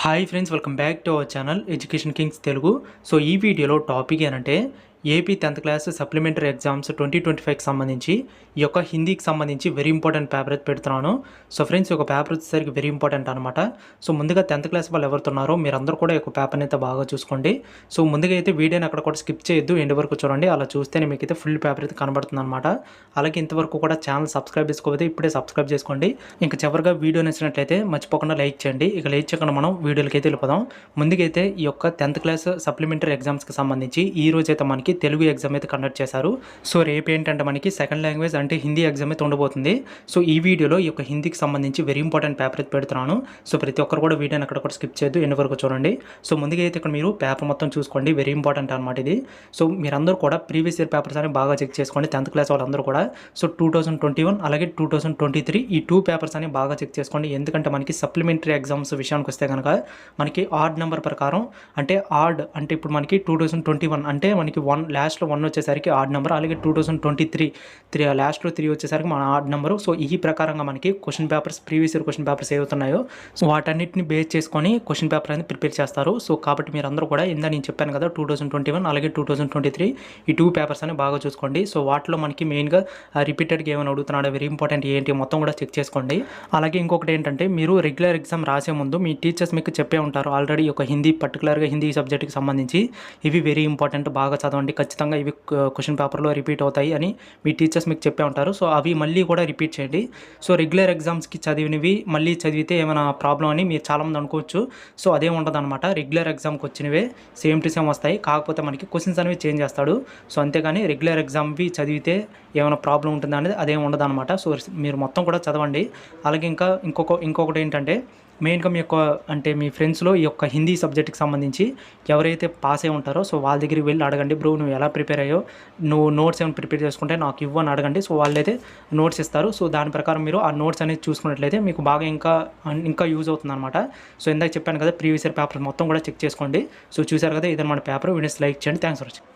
Hi friends, welcome back to our channel education kings Telugu. So ఈ వీడియోలో topic ఏంటంటే AP 10th class supplementary exams 2025కి సంబంధించి ఈ యొక్క హిందీకి సంబంధించి వెరీ ఇంపార్టెంట్ పేపర్ అయితే పెడుతున్నాను. సో ఫ్రెండ్స్, ఈ యొక్క పేపర్ వచ్చేసరికి వెరీ ఇంపార్టెంట్ అనమాట. సో ముందుగా 10th క్లాస్ వాళ్ళు ఎవరుతున్నారో మీరందరూ కూడా ఈ యొక్క పేపర్ని అయితే బాగా చూసుకోండి. సో ముందుగా అయితే వీడియోని అక్కడ కూడా స్కిప్ చేయొద్దు, ఎండ్ వరకు చూడండి. అలా చూస్తేనే మీకు అయితే ఫుల్ పేపర్ అయితే కనబడుతుంది అనమాట. అలాగే ఇంతవరకు కూడా ఛానల్ సబ్స్క్రైబ్ చేసుకోకపోతే ఇప్పుడే సబ్స్క్రైబ్ చేసుకోండి. ఇంకా చివరిగా వీడియో నచ్చినట్లయితే మర్చిపోకుండా లైక్ చేయండి. ఇక లైక్ చేయకుండా మనం వీడియోలకి అయితే వెళ్ళిపోదాం. ముందుకైతే ఈ యొక్క 10th క్లాస్ సప్లిమెంటరీ ఎగ్జామ్స్కి సంబంధించి ఈ రోజు అయితే మనకి తెలుగు ఎగ్జామ్ అయితే కండక్ట్ చేశారు. సో రేపు ఏంటంటే మనకి సెకండ్ లాంగ్వేజ్ అంటే హిందీ ఎగ్జామ్ అయితే ఉండబోతుంది. సో ఈ వీడియోలో ఈ యొక్క హిందీకి సంబంధించి వెరీ ఇంపార్టెంట్ పేపర్ అయితే పెడుతున్నాను. సో ప్రతి ఒక్కరు కూడా వీడియోని అక్కడ కూడా స్కిప్ చేయొద్దు, ఎండ్ వరకు చూడండి. సో ముందుగా అయితే ఇక్కడ మీరు పేపర్ మొత్తం చూసుకోండి, వెరీ ఇంపార్టెంట్ అనమాట ఇది. సో మీరందరూ కూడా ప్రీవియస్ ఇయర్ పేపర్స్ అని బాగా చెక్ చేసుకోండి, 10th క్లాస్ వాళ్ళందరూ కూడా. సో 2021 అలాగే 2023 ఈ 2 పేపర్స్ అని బాగా చెక్ చేసుకోండి. ఎందుకంటే మనకి సప్లిమెంటరీ ఎగ్జామ్స్ విషయానికి వస్తే కనుక మనకి ఆడ్ నెంబర్ ప్రకారం అంటే ఇప్పుడు మనకి 2021 అంటే మనకి లాస్ట్లో 1 వచ్చేసరికి ఆడ్ నెంబర్, అలాగే 2023 లాస్ట్లో 3 వచ్చేసరికి మన ఆడ్ నెంబరు. సో ఈ ప్రకారంగా మనకి question papers previous year question papers ఏవవుతున్నాయో సో వాటన్నిటిని బేస్ చేసుకొని క్వశ్చన్ పేపర్ అనేది ప్రిపేర్ చేస్తారు. సో కాబట్టి మీరు అందరూ కూడా నేను చెప్పాను కదా 2021 అలాగే 2023 ఈ 2 పేపర్స్ అని బాగా చూసుకోండి. సో వాటిలో మనకి మెయిన్గా రిపీటెడ్గా ఏమైనా అడుగుతున్నాడో, వెరీ ఇంపార్టెంట్ ఏంటి మొత్తం కూడా చెక్ చేసుకోండి. అలాగే ఇంకొకటి ఏంటంటే మీరు రెగ్యులర్ ఎగ్జామ్ రాసే ముందు మీ టీచర్స్ మీకు చెప్పే ఉంటారు ఆల్రెడీ ఒక హిందీ పర్టికులర్గా హిందీ సబ్జెక్ట్కి సంబంధించి ఇవి వెరీ ఇంపార్టెంట్, బాగా చదవండి, ఖచ్చితంగా ఇవి క్వశ్చన్ పేపర్లో రిపీట్ అవుతాయి అని మీ టీచర్స్ మీకు చెప్పే ఉంటారు. సో అవి మళ్ళీ కూడా రిపీట్ చేయండి. సో రెగ్యులర్ ఎగ్జామ్స్కి చదివినవి మళ్ళీ చదివితే ఏమైనా ప్రాబ్లం అని మీరు చాలామంది అనుకోవచ్చు. సో అదేం ఉండదు అనమాట. రెగ్యులర్ ఎగ్జామ్కి వచ్చినవే సేమ్ టు సేమ్ వస్తాయి, కాకపోతే మనకి క్వశ్చన్స్ అనేవి చేంజ్ చేస్తాడు. సో అంతేగాని రెగ్యులర్ ఎగ్జామ్వి చదివితే ఏమైనా ప్రాబ్లం ఉంటుందా అనేది అదేం ఉండదు అనమాట. సో మీరు మొత్తం కూడా చదవండి. అలాగే ఇంకొకటి ఏంటంటే మెయిన్గా మీ ఫ్రెండ్స్లో ఈ యొక్క హిందీ సబ్జెక్ట్కి సంబంధించి ఎవరైతే పాస్ అయి ఉంటారో సో వాళ్ళ దగ్గరికి వెళ్ళి అడగండి, బ్రో నువ్వు ఎలా ప్రిపేర్ అయ్యో, నువ్వు నోట్స్ ఏమైనా ప్రిపేర్ చేసుకుంటే నాకు ఇవ్వని అడగండి. సో వాళ్ళైతే నోట్స్ ఇస్తారు. సో దాని ప్రకారం మీరు ఆ నోట్స్ అనేది చూసుకున్నట్లయితే మీకు బాగా ఇంకా యూజ్ అవుతుంది అనమాట. సో ఇందాక చెప్పాను కదా ప్రీవియస్ ఇయర్ పేపర్ మొత్తం కూడా చెక్ చేసుకోండి. సో చూసారు కదా, ఇదన్నమాట పేపర్. వీడియోస్ లైక్ చేయండి. Thanks for watching.